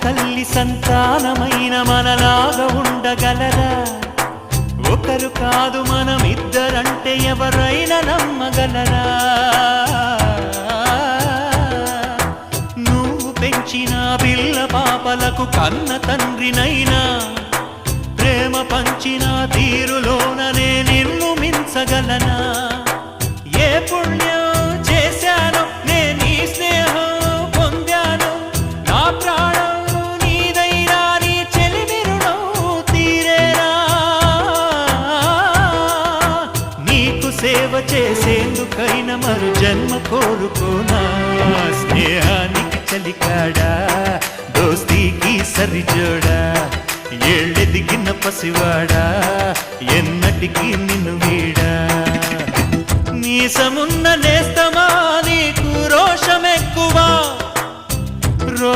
తల్లి సంతానమైన మనలాగా ఉండగలరా? ఒకరు కాదు మనమిద్దరంటే ఎవరైనా నమ్మగలరా? నువ్వు పెంచిన పిల్ల పాపలకు కన్న తండ్రినైనా ప్రేమ పంచిన తీరులోననే నిన్ను మించగలనా? ఏ పుణ్యం చేశానో నేను ఈ స్నేహం పొందాను, నా ప్రాణం నీదైనా నీ చెలిమి రుణం తీరేనా? నీకు సేవ చేసేందుకైనా మరు జన్మ కోరుకోనా? స్నేహానికి చలికాడా, దోస్తీకి సరిజోడా, ఏళ్ళెదిగిన పసివాడా ఎన్నటికీ నిన్ను వీడా? నీసమున్న నేస్తం